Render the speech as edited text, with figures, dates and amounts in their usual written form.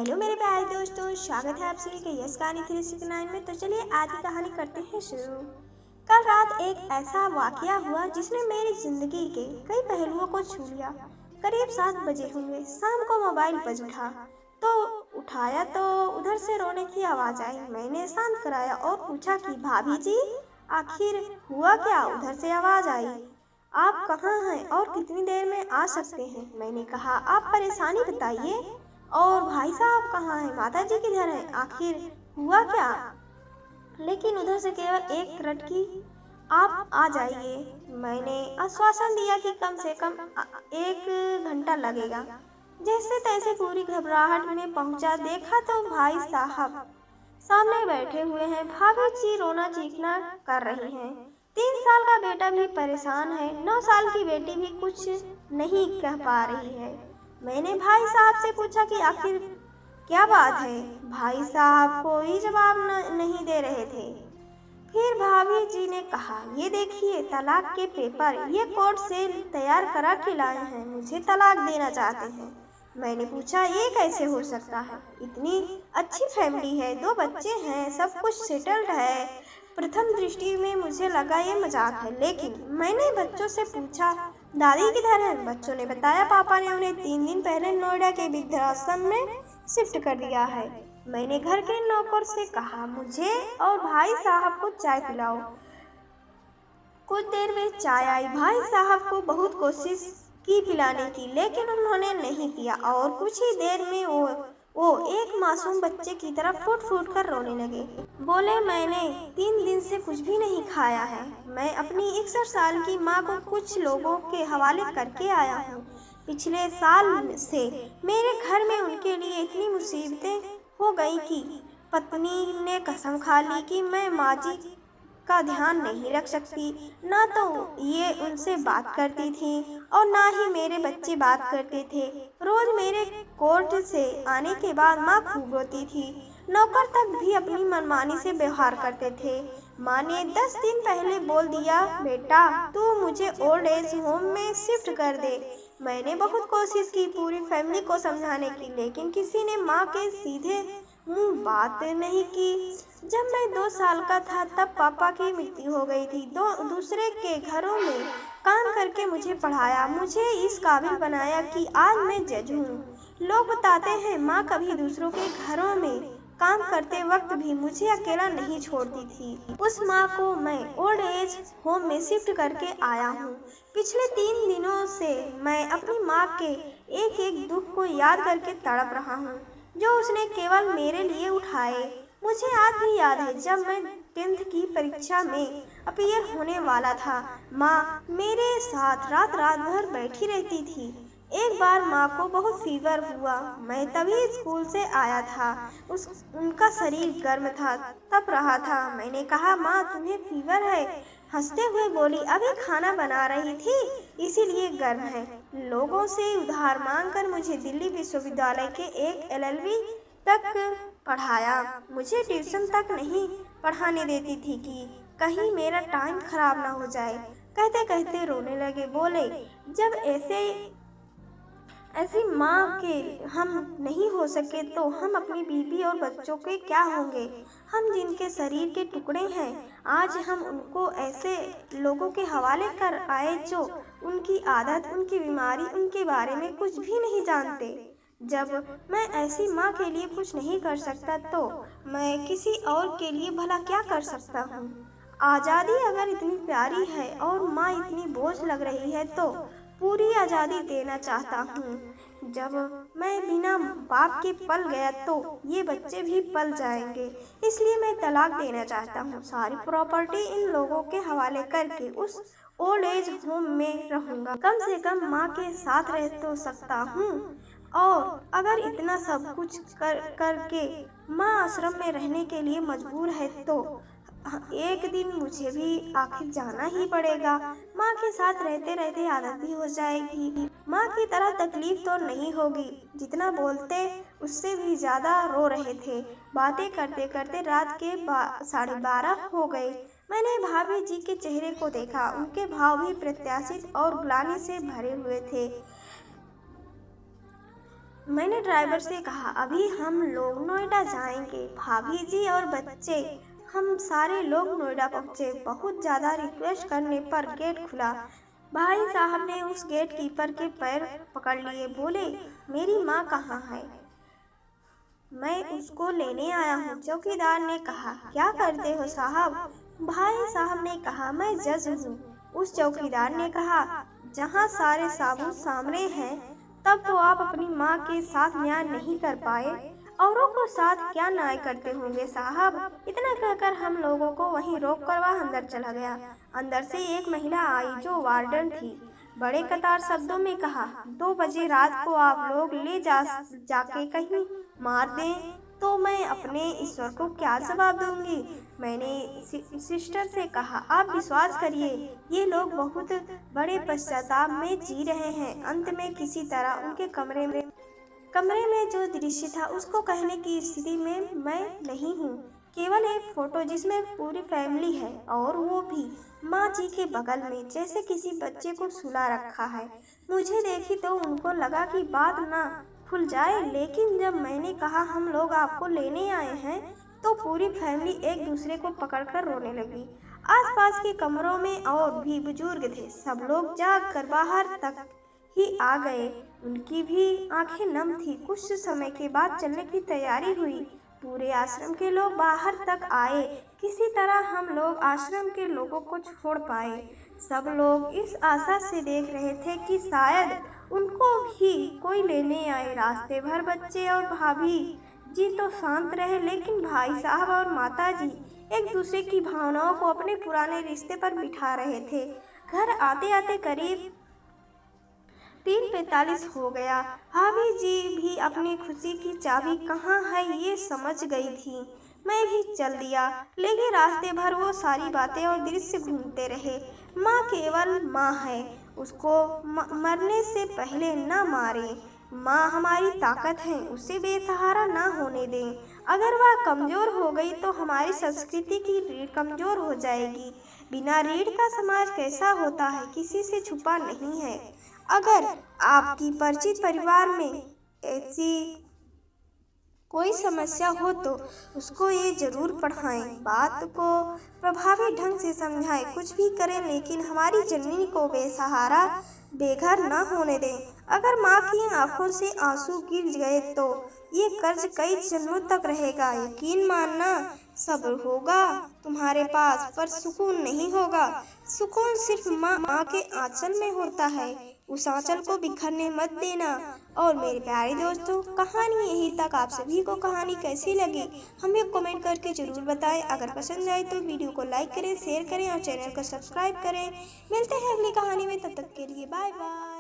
Hello मेरे प्यारे दोस्तों, स्वागत है आप सभी के यस कहानी 369 में। तो चलिए आज की कहानी करते हैं शुरू। कल रात एक ऐसा वाकया हुआ जिसने मेरी जिंदगी के कई पहलुओं को छू लिया। करीब 7 बजे होंगे। शाम को मोबाइल बज उठाया तो उधर से रोने की आवाज आई। मैंने शांत कराया और पूछा कि भाभी जी, आखिर हुआ क्या? उधर से आवाज आई, आप कहाँ हैं और कितनी देर में आ सकते हैं? मैंने कहा, आप परेशानी बताइए। और भाई साहब कहाँ हैं? माता जी किधर हैं? आखिर हुआ क्या? लेकिन उधर से केवल एक रट की, आप आ जाइए। मैंने आश्वासन दिया कि कम से कम 1 घंटा लगेगा। जैसे तैसे पूरी घबराहट में पहुंचा, देखा तो भाई साहब सामने बैठे हुए हैं। भाभी जी रोना चीखना कर रही हैं। 3 साल का बेटा भी परेशान है। 9 साल की बेटी भी कुछ नहीं कह पा रही है। मैंने भाई साहब से पूछा कि आखिर क्या बात है। भाई साहब कोई जवाब नहीं दे रहे थे। फिर भाभी जी ने कहा, ये देखिए तलाक के पेपर, ये कोर्ट से तैयार करा के लाए हैं, मुझे तलाक देना चाहते हैं। मैंने पूछा, ये कैसे हो सकता है? इतनी अच्छी फैमिली है, 2 बच्चे हैं, सब कुछ सेटल्ड है। प्रथम दृष्टि में मुझे लगा ये मजाक है, लेकिन मैंने बच्चों से पूछा, दादी किधर हैं? बच्चों ने बताया, पापा ने उन्हें 3 दिन पहले नोएडा के वृद्धाश्रम में शिफ्ट कर दिया है। मैंने घर के नौकर से कहा, मुझे और भाई साहब को चाय पिलाओ। कुछ देर में चाय आई। भाई साहब को बहुत कोशिश की पिलाने की, लेकिन उन्होंने नहीं पिया और कुछ ही देर में वो एक मासूम बच्चे की तरह फूट फूट कर रोने लगे। बोले, मैंने 3 दिन से कुछ भी नहीं खाया है। मैं अपनी 61 साल की माँ को कुछ लोगों के हवाले करके आया हूँ। पिछले साल से मेरे घर में उनके लिए इतनी मुसीबतें हो गई कि पत्नी ने कसम खा ली कि मैं माँ जी का ध्यान नहीं रख सकती। ना तो ये उनसे बात करती थी और ना ही मेरे बच्चे बात करते थे। रोज मेरे कोर्ट से आने के बाद माँ खूब रोती थी। नौकर तक भी अपनी मनमानी से व्यवहार करते थे। माँ ने 10 दिन पहले बोल दिया, बेटा तू मुझे ओल्ड एज होम में शिफ्ट कर दे। मैंने बहुत कोशिश की पूरी फैमिली को समझाने की, लेकिन किसी ने माँ के सीधे मुंह बात नहीं की। जब मैं 2 साल का था तब पापा की मृत्यु हो गई थी। दूसरे के घरों में काम करके मुझे पढ़ाया, मुझे इस काबिल बनाया कि आज मैं जज हूँ। लोग बताते हैं माँ कभी दूसरों के घरों में काम करते वक्त भी मुझे अकेला नहीं छोड़ती थी। उस माँ को मैं ओल्ड एज होम में शिफ्ट करके आया हूँ। पिछले 3 दिनों से मैं अपनी माँ के एक एक दुख को याद करके तड़प रहा हूँ, जो उसने केवल मेरे लिए उठाए। मुझे आज भी याद है जब मैं 10th की परीक्षा में अपीयर होने वाला था। माँ मेरे साथ रात रात भर बैठी रहती थी। एक बार माँ को बहुत फीवर हुआ। मैं तभी स्कूल से आया था। उनका शरीर गर्म था, तप रहा था। मैंने कहा, माँ तुम्हें फीवर है? हंसते हुए बोली, अभी खाना बना रही थी इसीलिए गर्म है। लोगों से उधार मांगकर मुझे दिल्ली विश्वविद्यालय के एक LLB तक पढ़ाया। मुझे ट्यूशन तक नहीं पढ़ाने देती थी कि कहीं मेरा टाइम खराब ना हो जाए। कहते कहते रोने लगे। बोले, जब ऐसी माँ के हम नहीं हो सके तो हम अपनी बीवी और बच्चों के क्या होंगे? हम जिनके शरीर के टुकड़े हैं, आज हम उनको ऐसे लोगों के हवाले कर आए जो उनकी आदत, उनकी बीमारी, उनके बारे में कुछ भी नहीं जानते। जब मैं ऐसी माँ के लिए कुछ नहीं कर सकता तो मैं किसी और के लिए भला क्या कर सकता हूँ? आज़ादी अगर इतनी प्यारी है और माँ इतनी बोझ लग रही है तो पूरी आज़ादी देना चाहता हूँ। जब मैं बिना बाप के पल गया तो ये बच्चे भी पल जाएंगे। इसलिए मैं तलाक देना चाहता हूँ। सारी प्रॉपर्टी इन लोगों के हवाले करके उस ओल्ड एज होम में रहूँगा। कम से कम माँ के साथ रह तो सकता हूँ। और अगर इतना सब कुछ करके माँ आश्रम में रहने के लिए मजबूर है तो एक दिन मुझे भी आखिर जाना ही पड़ेगा। माँ के साथ रहते रहते आदत भी हो जाएगी। माँ की तरह तकलीफ तो नहीं होगी। जितना बोलते उससे भी ज्यादा रो रहे थे। बातें करते करते रात के 12:30 हो गए। मैंने भाभी जी के चेहरे को देखा। उनके भाव भी प्रत्याशित और ग्लानि से भरे हुए थे। मैंने ड्राइवर से कहा, अभी हम लोग नोएडा जाएंगे, भाभी जी और बच्चे, हम सारे लोग नोएडा पहुंचे। बहुत ज़्यादा रिक्वेस्ट करने पर गेट खुला। भाई साहब ने उस गेट कीपर के पैर पकड़ लिए, बोले, मेरी माँ कहाँ है? मैं उसको लेने आया हूँ। चौकीदार ने कहा, क्या करते हो साहब? भाई साहब ने कहा, मैं जज हूँ। उस चौकीदार ने कहा, जहाँ सारे सबूत सामने हैं, तब तो आप अपनी माँ के साथ न्याय नहीं कर पाए, औरों को साथ क्या न्याय करते होंगे साहब? इतना कहकर हम लोगों को वहीं रोक कर वह अंदर चला गया। अंदर से एक महिला आई जो वार्डन थी। बड़े कतार शब्दों में कहा, 2 बजे रात को आप लोग ले जाके कहीं मार दें तो मैं अपने ईश्वर को क्या जवाब दूंगी? मैंने सिस्टर से कहा, आप विश्वास करिए, ये लोग बहुत बड़े पश्चाताप में जी रहे हैं। अंत में किसी तरह उनके कमरे में जो दृश्य था उसको कहने की स्थिति में मैं नहीं हूँ। केवल एक फोटो जिसमें पूरी फैमिली है, और वो भी माँ जी के बगल में, जैसे किसी बच्चे को सुला रखा है। मुझे देखी तो उनको लगा कि बात ना खुल जाए, लेकिन जब मैंने कहा हम लोग आपको लेने आए हैं, तो पूरी फैमिली एक दूसरे को पकड़कर रोने लगी। आसपास के कमरों में और भी बुजुर्ग थे। सब लोग जाग कर बाहर तक ही आ गए। उनकी भी आंखें नम थी। कुछ समय के बाद चलने की तैयारी हुई। पूरे आश्रम के लोग बाहर तक आए। किसी तरह हम लोग आश्रम के लोगों को छोड़ पाए। सब लोग इस आशा से देख रहे थे कि शायद उनको भी कोई लेने आए। रास्ते भर बच्चे और भाभी जी तो शांत रहे, लेकिन भाई साहब और माता जी एक दूसरे की भावनाओं को अपने पुराने रिश्ते पर बिठा रहे थे। घर आते आते करीब 3:45 हो गया। भाभी जी भी अपनी खुशी की चाबी कहाँ है ये समझ गई थी। मैं भी चल दिया, लेकिन रास्ते भर वो सारी बातें और दृश्य घूमते रहे। माँ केवल माँ है, उसको मरने से पहले न मारे। माँ हमारी ताकत है, उसे बेसहारा ना होने दें। अगर वह कमजोर हो गई तो हमारी संस्कृति की रीढ़ कमजोर हो जाएगी। बिना रीढ़ का समाज कैसा होता है, किसी से छुपा नहीं है। अगर आपकी परिचित परिवार में ऐसी कोई समस्या हो तो उसको ये जरूर पढ़ाएं, बात को प्रभावी ढंग से समझाएं। कुछ भी करें, लेकिन हमारी जननी को बेसहारा बेघर न होने दें। अगर माँ की आंखों से आंसू गिर गए तो ये कर्ज कई जन्मों तक रहेगा। यकीन मानना, सब्र होगा तुम्हारे पास, पर सुकून नहीं होगा। सुकून सिर्फ माँ के आंचल में होता है। उस आंचल को बिखरने मत देना। और मेरे प्यारे दोस्तों, कहानी यहीं तक। आप सभी को कहानी कैसी लगी हमें कमेंट करके जरूर बताएं। अगर पसंद आए तो वीडियो को लाइक करें, शेयर करें और चैनल को सब्सक्राइब करें। मिलते हैं अगली कहानी में, तब तक के लिए बाय बाय।